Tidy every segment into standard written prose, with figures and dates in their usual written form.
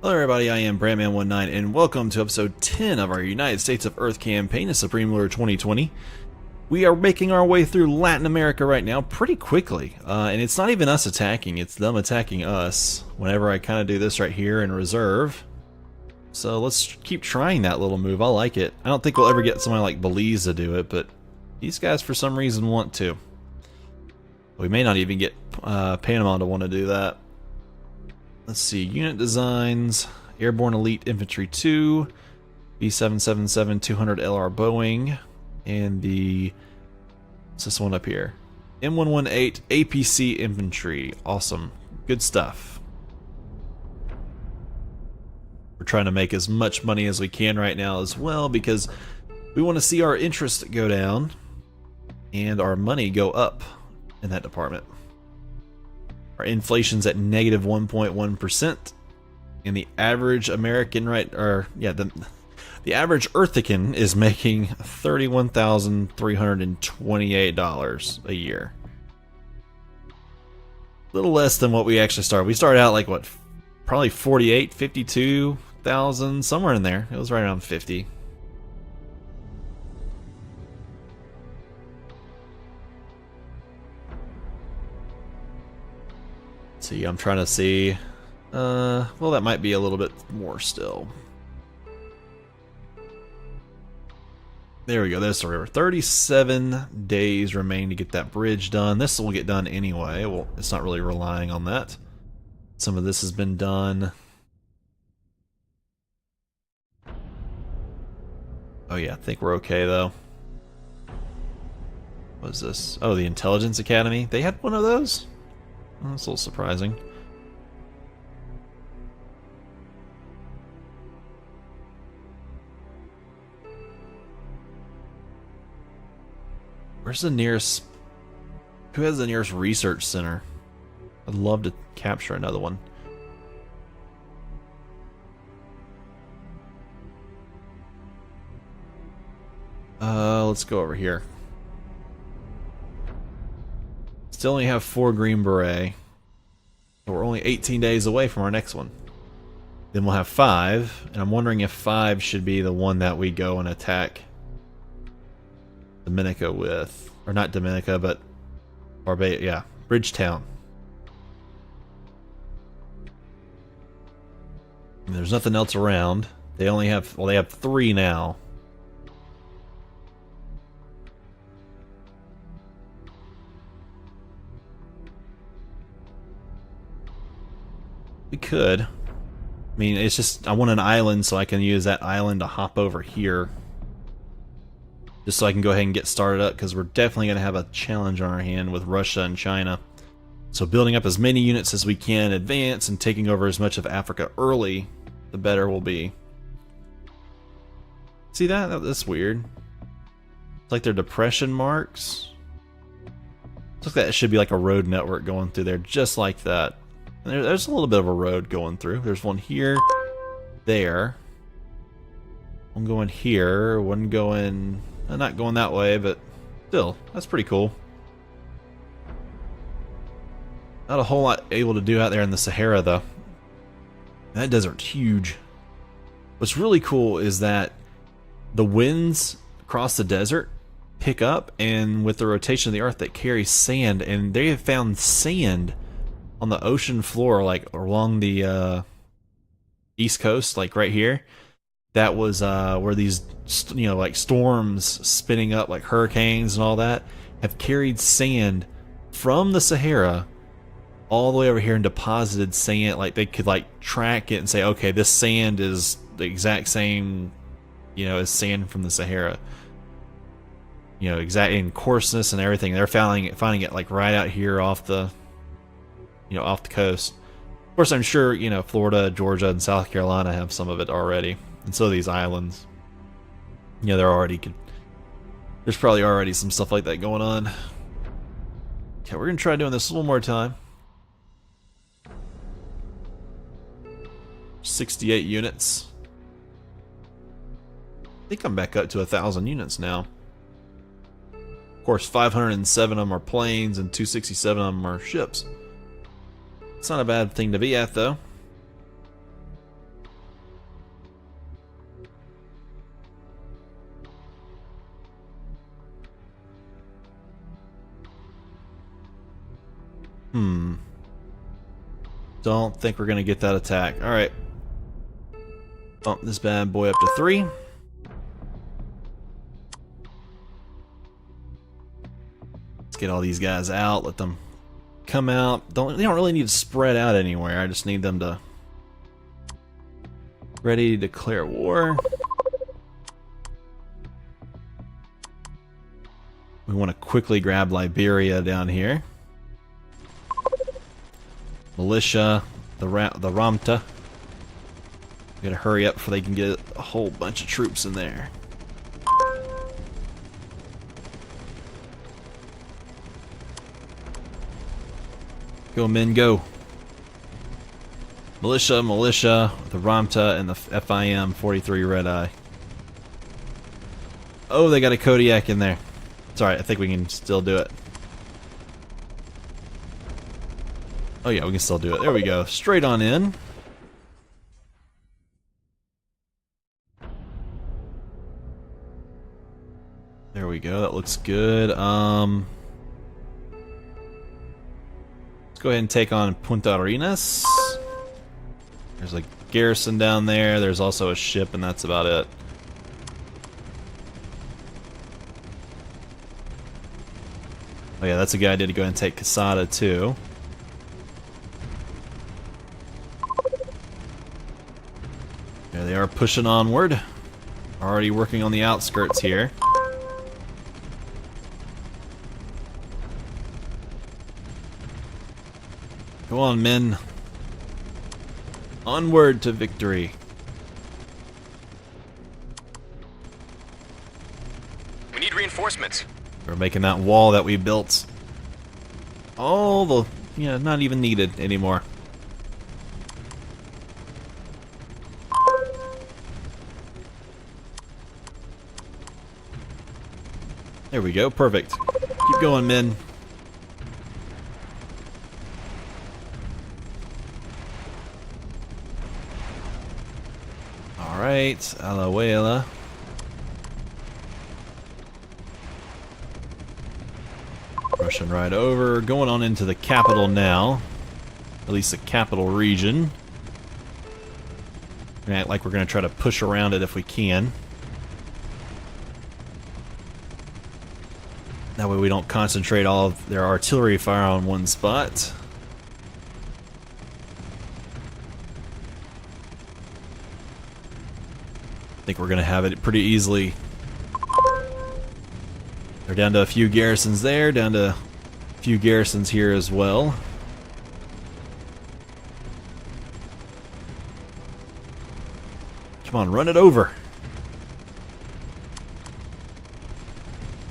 Hello everybody, I am Brandman19 and welcome to episode 10 of our United States of Earth campaign of Supreme Lure 2020. We are making our way through Latin America right now pretty quickly, and it's not even us attacking, it's them attacking us whenever I kind of do this right here in reserve. So let's keep trying that little move, I like it. I don't think we'll ever get somebody like Belize to do it, but these guys for some reason want to. We may not even get Panama to want to do that. Let's see, unit designs, Airborne Elite Infantry 2, B777 200 LR Boeing, and what's this one up here? M118 APC Infantry. Awesome. Good stuff. We're trying to make as much money as we can right now as well because we want to see our interest go down and our money go up in that department. Our inflation's at negative 1.1%, and the average American the average Earthican is making $31,328 a year. A little less than what we actually started. We started out like what, probably 48, 52,000, somewhere in there. It was right around 50. See, I'm trying to see. Well, that might be a little bit more still. There we go. There's the river. 37 days remain to get that bridge done. This will get done anyway. Well, it's not really relying on that. Some of this has been done. Oh yeah, I think we're okay though. What is this? Oh, the Intelligence Academy. They had one of those? That's a little surprising. Where's the nearest... Who has the nearest research center? I'd love to capture another one. Let's go over here. Still only have 4 Green Beret. So we're only 18 days away from our next one. Then we'll have 5, and I'm wondering if 5 should be the one that we go and attack Dominica with. Or not Dominica, but Barbados, yeah, Bridgetown. And there's nothing else around. They only have, well, they have 3 now. We could. I mean, it's just, I want an island so I can use that island to hop over here. Just so I can go ahead and get started up, because we're definitely going to have a challenge on our hand with Russia and China. So building up as many units as we can in advance and taking over as much of Africa early, the better we'll be. See that? That's weird. It's like they're depression marks. Looks like that should be like a road network going through there, just like that. There's a little bit of a road going through. There's one here, there. One going here, one going... not going that way, but still, that's pretty cool. Not a whole lot able to do out there in the Sahara, though. That desert's huge. What's really cool is that the winds across the desert pick up, and with the rotation of the Earth, that carries sand, and they have found sand on the ocean floor, like along the east coast, like right here. That was where these, like storms spinning up, like hurricanes and all that, have carried sand from the Sahara all the way over here and deposited sand. Like they could like track it and say, okay, this sand is the exact same, as sand from the Sahara. Exact in coarseness and everything. They're finding it like right out here off the, off the coast. Of course, I'm sure, Florida, Georgia, and South Carolina have some of it already. And so these islands. There's probably already some stuff like that going on. Okay, we're going to try doing this a little more time. 68 units. I think I'm back up to 1,000 units now. Of course, 507 of them are planes and 267 of them are ships. It's not a bad thing to be at, though. Don't think we're gonna get that attack. Alright. Bump this bad boy up to 3. Let's get all these guys out, let them come out. They don't really need to spread out anywhere. I just need them to ready to declare war. We want to quickly grab Liberia down here. Militia, the Ramta. We gotta hurry up before they can get a whole bunch of troops in there. Go men, go. Militia, the Ramta, and the FIM 43 Red Eye. Oh, they got a Kodiak in there. It's alright, I think we can still do it. Oh yeah, we can still do it. There we go. Straight on in. There we go, that looks good. Let's go ahead and take on Punta Arenas. There's a garrison down there, there's also a ship, and that's about it. Oh yeah, that's a good idea to go ahead and take Casada too. There they are pushing onward. Already working on the outskirts here. Go on, men. Onward to victory. We need reinforcements. We're making that wall that we built. All the, not even needed anymore. There we go, perfect. Keep going, men. Alright, Alajuela. Rushing right over, going on into the capital now. At least the capital region. We're gonna act like we're gonna try to push around it if we can. That way we don't concentrate all of their artillery fire on one spot. I think we're gonna have it pretty easily. They're down to a few garrisons there, down to a few garrisons here as well. Come on, run it over.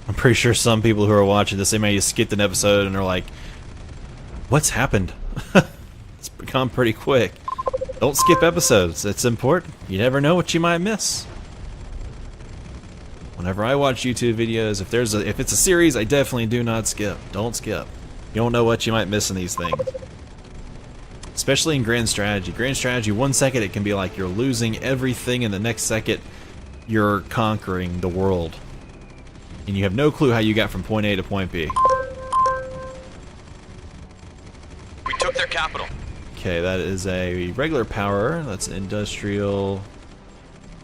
I'm pretty sure some people who are watching this, they may have skipped an episode and are like, what's happened? It's become pretty quick. Don't skip episodes, it's important. You never know what you might miss. Whenever I watch YouTube videos, if it's a series, I definitely do not skip. Don't skip. You don't know what you might miss in these things. Especially in Grand Strategy. Grand Strategy, 1 second it can be like you're losing everything, and the next second you're conquering the world. And you have no clue how you got from point A to point B. We took their capital. Okay, that is a regular power. That's industrial.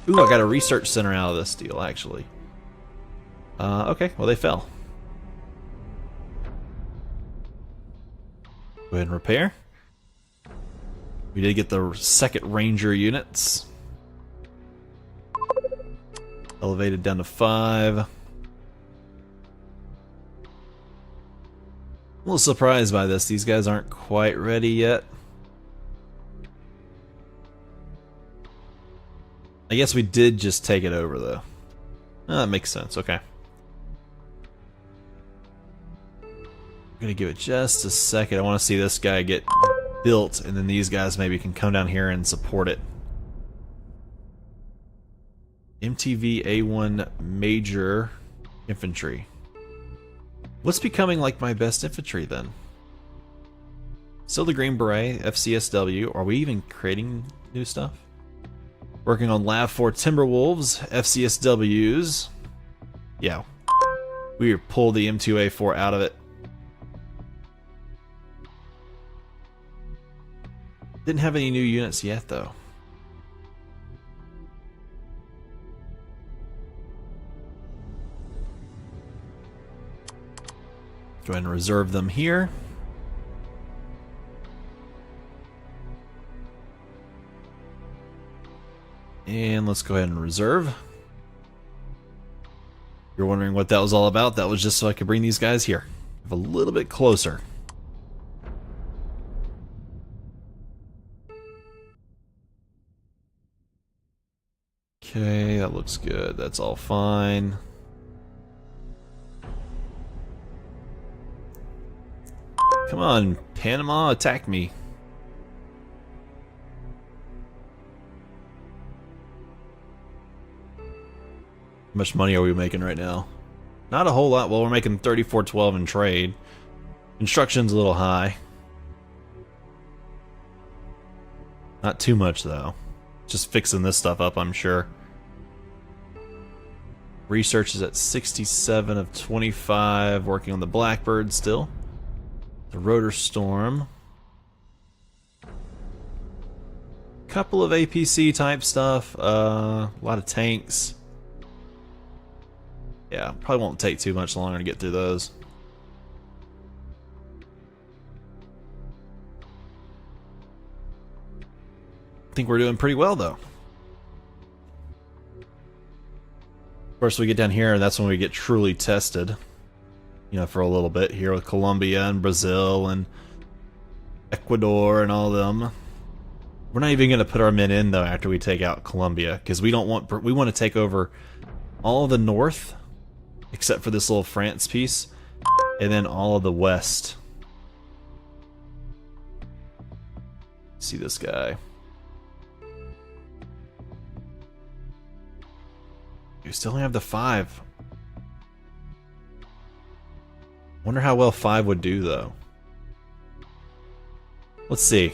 Ooh, I got a research center out of this deal, actually. Okay, well, they fell. Go ahead and repair. We did get the second Ranger units. Elevated down to 5. A little surprised by this. These guys aren't quite ready yet. I guess we did just take it over, though. Oh, that makes sense. Okay. I'm gonna give it just a second. I want to see this guy get built, and then these guys maybe can come down here and support it. MTV A1 Major Infantry. What's becoming like my best infantry then? Still the Green Beret, FCSW. Are we even creating new stuff? Working on Lav 4 Timberwolves, FCSWs. Yeah. We pulled the M2A4 out of it. Didn't have any new units yet, though. Go ahead and reserve them here. And let's go ahead and reserve. You're wondering what that was all about? That was just so I could bring these guys here. A little bit closer. Okay, that looks good. That's all fine. Come on, Panama, attack me. How much money are we making right now? Not a whole lot. Well, we're making 34.12 in trade. Construction's a little high. Not too much, though. Just fixing this stuff up, I'm sure. Research is at 67 of 25. Working on the Blackbird still. The Rotor Storm. Couple of APC type stuff. A lot of tanks. Yeah, probably won't take too much longer to get through those. I think we're doing pretty well, though. Of course, we get down here, and that's when we get truly tested. You know, for a little bit here with Colombia and Brazil and Ecuador and all of them. We're not even going to put our men in, though, after we take out Colombia, because we want to take over all of the north, except for this little France piece, and then all of the west. See this guy. We still only have the 5. Wonder how well 5 would do, though. Let's see.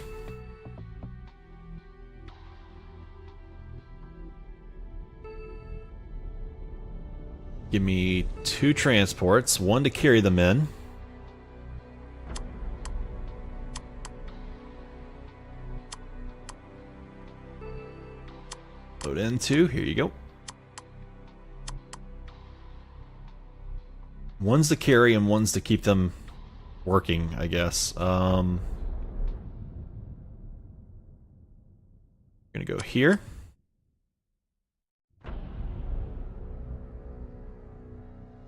Give me 2 transports, 1 to carry them in. Load into, here you go. 1's to carry and 1's to keep them working, I guess. Gonna go here. They're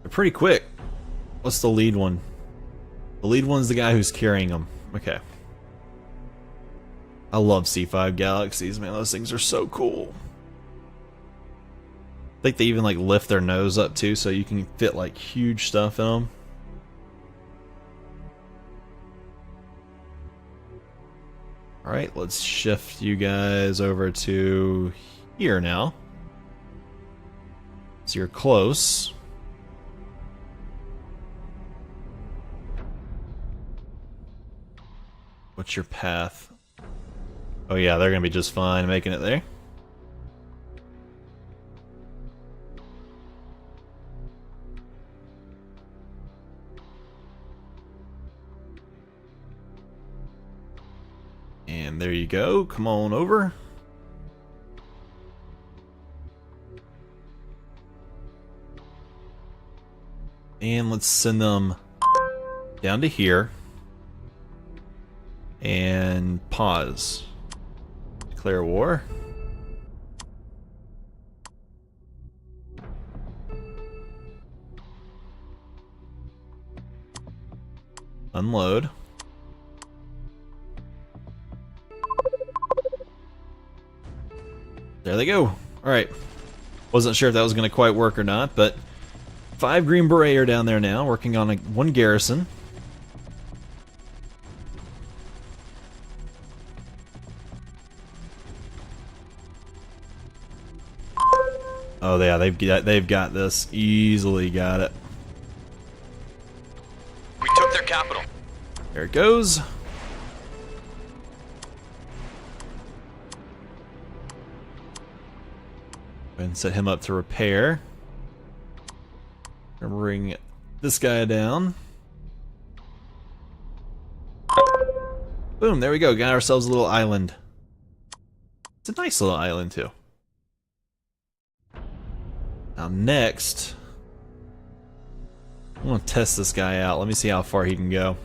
pretty quick. What's the lead one? The lead one's the guy who's carrying them. Okay. I love C5 Galaxies, man. Those things are so cool. I think they even like lift their nose up too, so you can fit like huge stuff in them. Alright, let's shift you guys over to here now. So you're close. What's your path? Oh yeah, they're gonna be just fine making it there. And there you go. Come on over. And let's send them down to here. And pause. Declare war. Unload. There they go. Alright. Wasn't sure if that was going to quite work or not, but 5 Green Beret are down there now, working on one garrison. Oh yeah, they've got this. Easily got it. We took their capital. There it goes. And set him up to repair. Bring this guy down. Boom, there we go. Got ourselves a little island. It's a nice little island, too. Now, next, I'm going to test this guy out. Let me see how far he can go.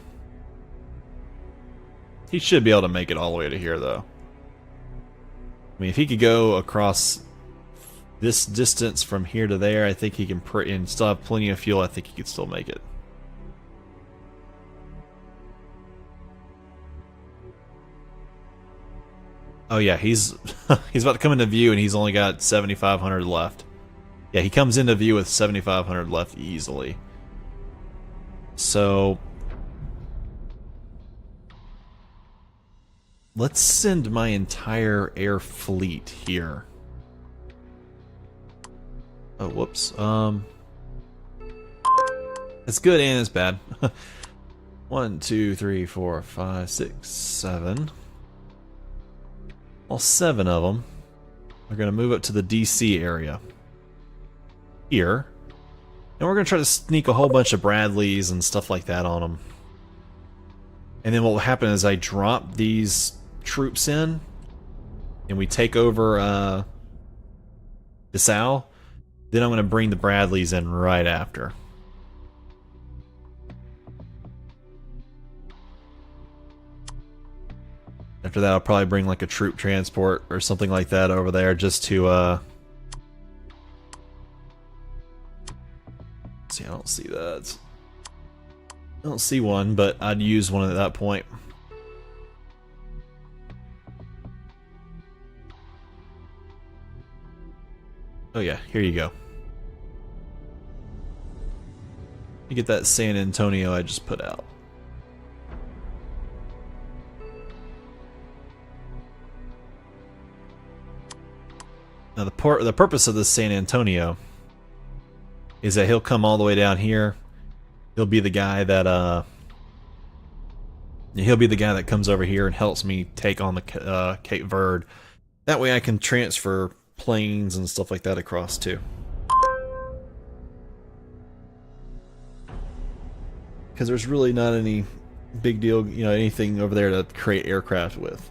He should be able to make it all the way to here, though. I mean, if he could go across this distance from here to there, I think he can, and still have plenty of fuel, I think he could still make it. Oh yeah, he's he's about to come into view, and he's only got 7,500 left. Yeah, he comes into view with 7,500 left easily. So let's send my entire air fleet here. Oh, whoops. It's good and it's bad. 1, 2, 3, 4, 5, 6, 7. All 7 of them are going to move up to the DC area. Here. And we're going to try to sneak a whole bunch of Bradleys and stuff like that on them. And then what will happen is I drop these troops in, and we take over Bissau. Then I'm going to bring the Bradleys in right after. After that, I'll probably bring like a troop transport or something like that over there just to, see, I don't see that. I don't see one, but I'd use one at that point. Oh yeah, here you go. You get that San Antonio I just put out. Now the purpose of this San Antonio is that he'll come all the way down here. He'll be the guy that comes over here and helps me take on the Cape Verde. That way I can transfer planes and stuff like that across too. Because there's really not any big deal, you know, anything over there to create aircraft with.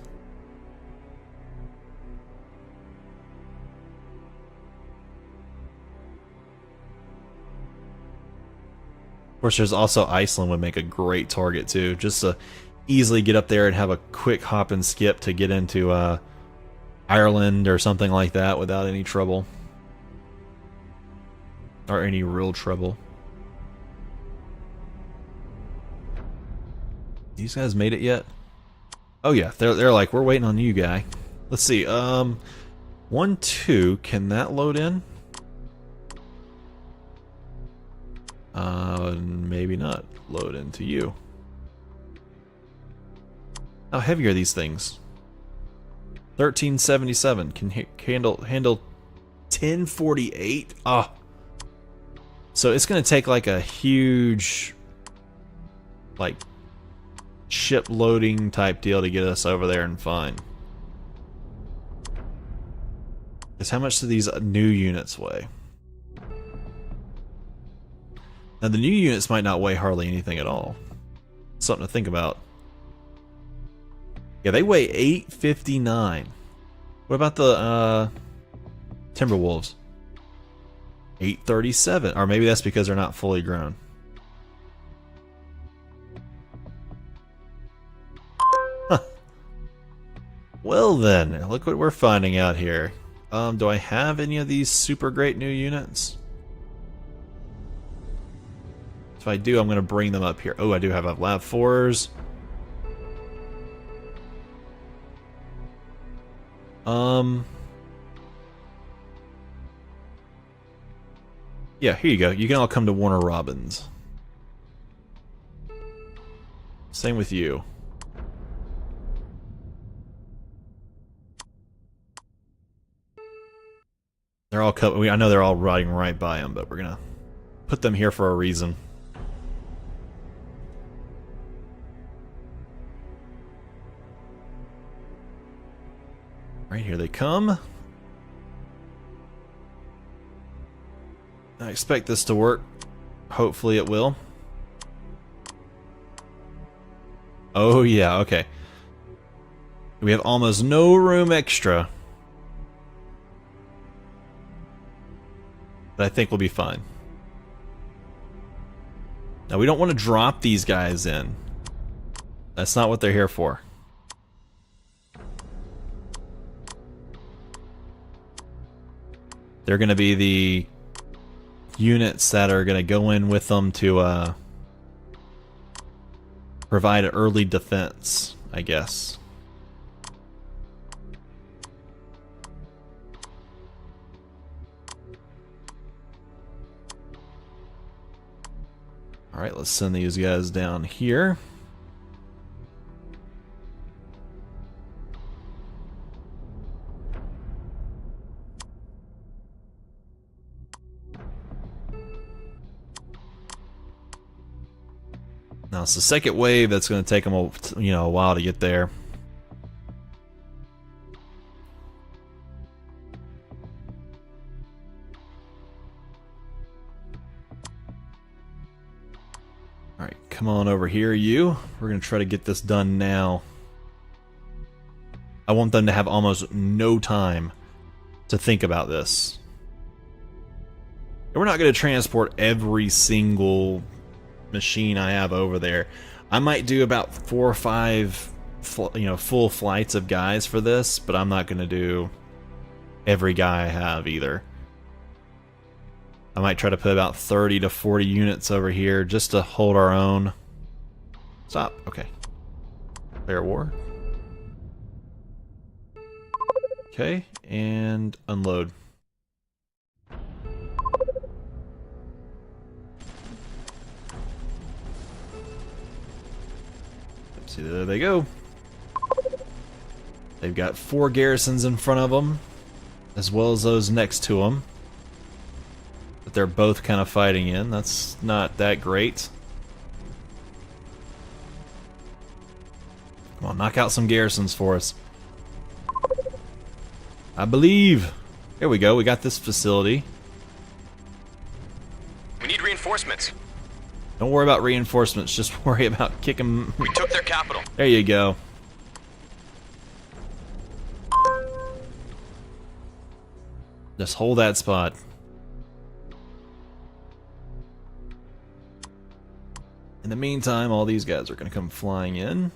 Of course, there's also Iceland would make a great target too, just to easily get up there and have a quick hop and skip to get into Ireland or something like that without any trouble. Or any real trouble. These guys made it yet? Oh yeah, they're like, we're waiting on you, guy. Let's see, 1, 2, can that load in? Maybe not. Load into you. How heavy are these things? 1377 can handle 1048. Ah, so it's gonna take like a huge, like, ship loading type deal to get us over there and fine. Because how much do these new units weigh? Now the new units might not weigh hardly anything at all. Something to think about. Yeah, they weigh 859. What about the Timberwolves? 837. Or maybe that's because they're not fully grown. Huh. Well then, look what we're finding out here. Do I have any of these super great new units? If I do, I'm going to bring them up here. Oh, I do have Lab 4s. Yeah, here you go. You can all come to Warner Robins. Same with you. They're all I know they're all riding right by them, but we're going to put them here for a reason. Right, here they come. I expect this to work. Hopefully it will. Oh yeah, okay. We have almost no room extra. But I think we'll be fine. Now, we don't want to drop these guys in. That's not what they're here for. They're going to be the units that are going to go in with them to provide early defense, I guess. Alright, let's send these guys down here. Now it's the second wave that's going to take them a while to get there. Alright, come on over here, you. We're going to try to get this done now. I want them to have almost no time to think about this. And we're not going to transport every single machine I have over there. I might do about 4 or 5 full flights of guys for this, but I'm not going to do every guy I have either. I might try to put about 30 to 40 units over here just to hold our own. Stop. Okay. Declare war. Okay, and unload. See, there they go. They've got 4 garrisons in front of them, as well as those next to them. But they're both kind of fighting in. That's not that great. Come on, knock out some garrisons for us. I believe. There we go. We got this facility. We need reinforcements. Don't worry about reinforcements. Just worry about kicking. We took their capital. There you go. Just hold that spot. In the meantime, all these guys are going to come flying in.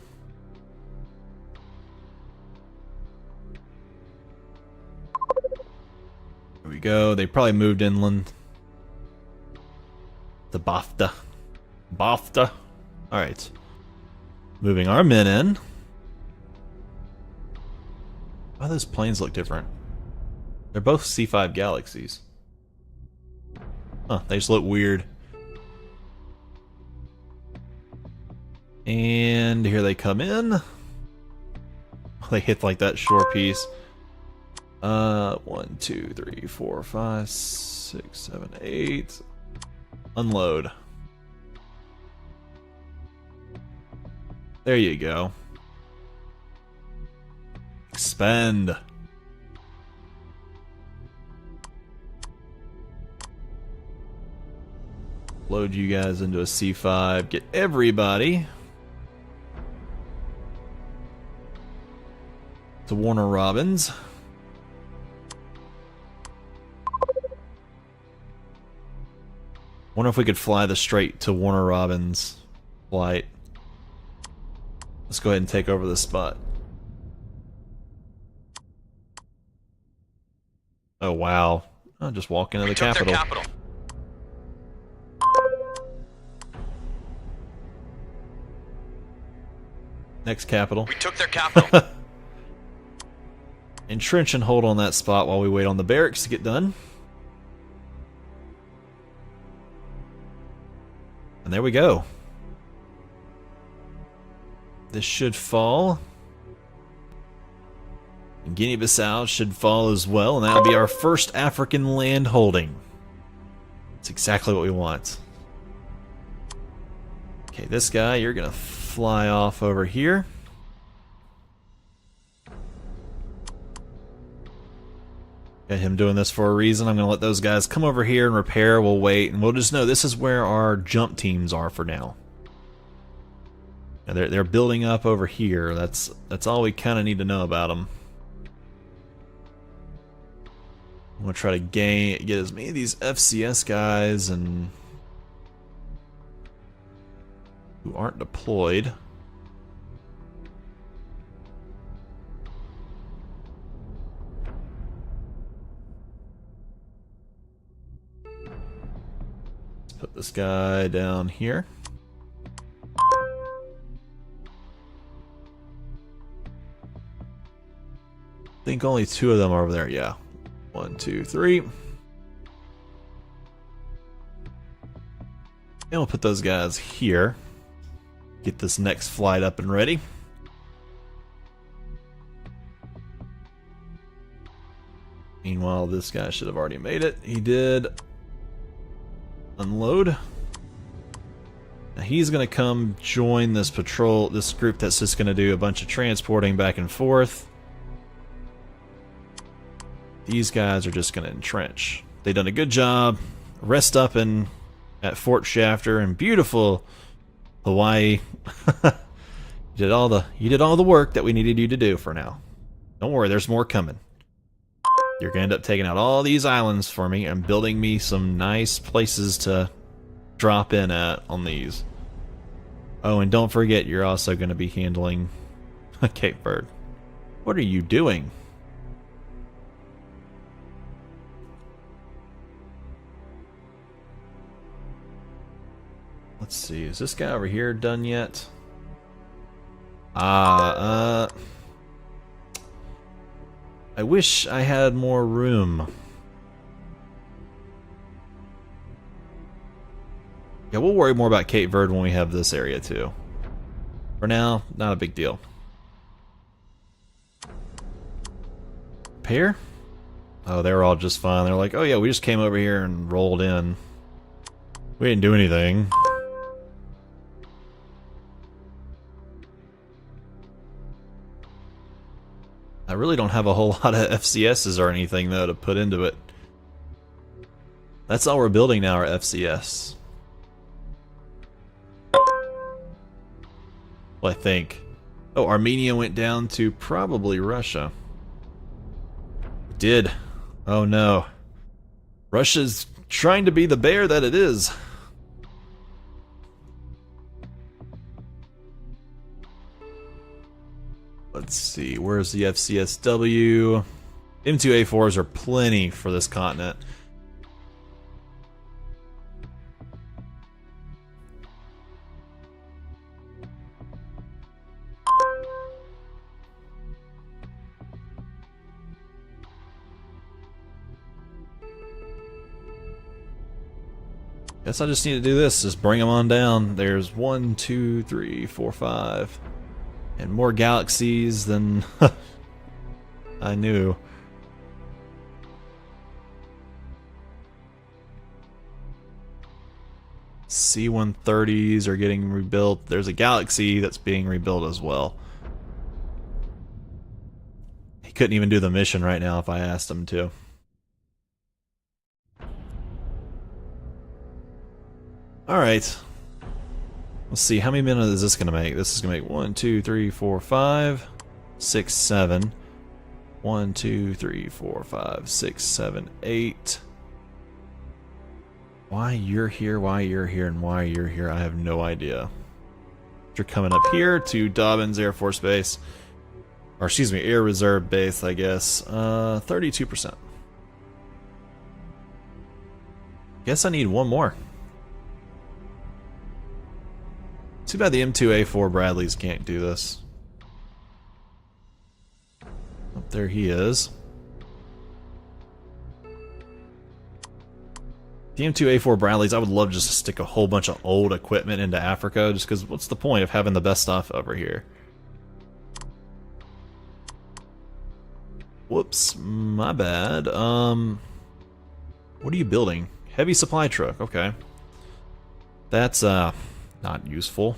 There we go. They probably moved inland. The BAFTA. BAFTA. Alright. Moving our men in. Why do those planes look different? They're both C5 Galaxies. Huh, they just look weird. And here they come in. They hit like that shore piece. 1, 2, 3, 4, 5, 6, 7, 8. Unload. There you go. Expend. Load you guys into a C5. Get everybody to Warner Robins. Wonder if we could fly the straight to Warner Robins flight. Let's go ahead and take over this spot. Oh wow. I'll just walk into the capital. Next capital. We took their capital. Entrench and hold on that spot while we wait on the barracks to get done. And there we go. This should fall. And Guinea-Bissau should fall as well, and that'll be our first African land holding. That's exactly what we want. Okay, this guy, you're gonna fly off over here. Got him doing this for a reason. I'm gonna let those guys come over here and repair. We'll wait, and we'll just know this is where our jump teams are for now. And they're building up over here. That's all we kind of need to know about them. I'm gonna try to get as many of these FCS guys and who aren't deployed. Let's put this guy down here. I think only 2 of them are over there. Yeah. 1, 2, 3. And we'll put those guys here. Get this next flight up and ready. Meanwhile, this guy should have already made it. He did. Unload. Now he's going to come join this patrol, this group that's just going to do a bunch of transporting back and forth. These guys are just going to entrench. They've done a good job. Rest up at Fort Shafter in beautiful Hawaii. You did all the work that we needed you to do for now. Don't worry, there's more coming. You're going to end up taking out all these islands for me and building me some nice places to drop in at on these. Oh, and don't forget, you're also going to be handling Cape Verde. What are you doing? Let's see, is this guy over here done yet? I wish I had more room. Yeah, we'll worry more about Cape Verde when we have this area too. For now, not a big deal. Pair? Oh, they were all just fine. They're like, oh yeah, we just came over here and rolled in. We didn't do anything. I really don't have a whole lot of FCSs or anything though to put into it. That's all we're building now are FCS. Well, I think. Oh, Armenia went down to probably Russia. It did. Oh no. Russia's trying to be the bear that it is. Let's see, where's the FCSW? M2A4s are plenty for this continent. Guess I just need to do this, just bring them on down. There's 1, 2, 3, 4, 5. And more galaxies than I knew. C-130s are getting rebuilt. There's a galaxy that's being rebuilt as well. He couldn't even do the mission right now if I asked him to. Alright. Let's see, how many minutes is this going to make? This is going to make 1, 2, 3, 4, 5, 6, 7. 1, 2, 3, 4, 5, 6, 7, 8. Why you're here, and why you're here, I have no idea. You're coming up here to Dobbins Air Force Base. Or excuse me, Air Reserve Base, I guess. 32%. Guess I need one more. Too bad the M2A4 Bradleys can't do this. Up there he is. The M2A4 Bradleys, I would love just to stick a whole bunch of old equipment into Africa, just because what's the point of having the best stuff over here? Whoops, my bad. What are you building? Heavy supply truck, okay. That's, not useful.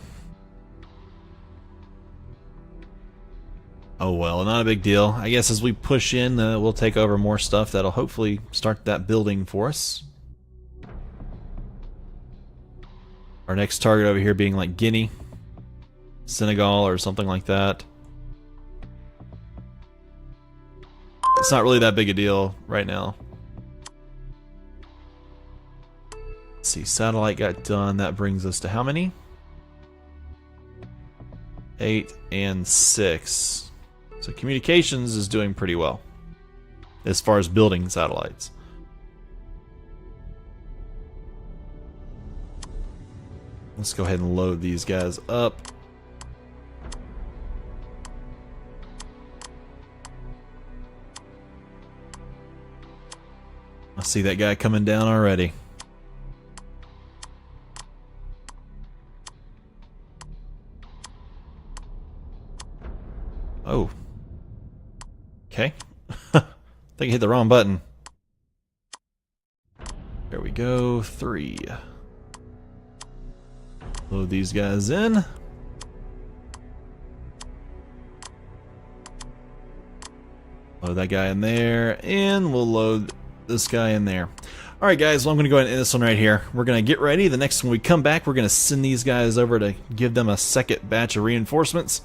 Oh well, not a big deal. I guess as we push in, we'll take over more stuff that'll hopefully start that building for us. Our next target over here being like Guinea. Senegal or something like that. It's not really that big a deal right now. Let's see, satellite got done. That brings us to how many? 8 and 6. So communications is doing pretty well as far as building satellites. Let's go ahead and load these guys up. I see that guy coming down already. Oh. Okay. I think I hit the wrong button. There we go. 3. Load these guys in. Load that guy in there, and we'll load this guy in there. Alright guys, well I'm going to go ahead and end this one right here. We're going to get ready. The next one we come back, we're going to send these guys over to give them a second batch of reinforcements,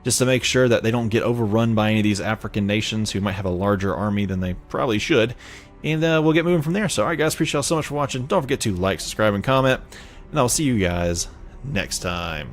just to make sure that they don't get overrun by any of these African nations who might have a larger army than they probably should. And we'll get moving from there. So alright guys, appreciate y'all so much for watching. Don't forget to like, subscribe, and comment. And I'll see you guys next time.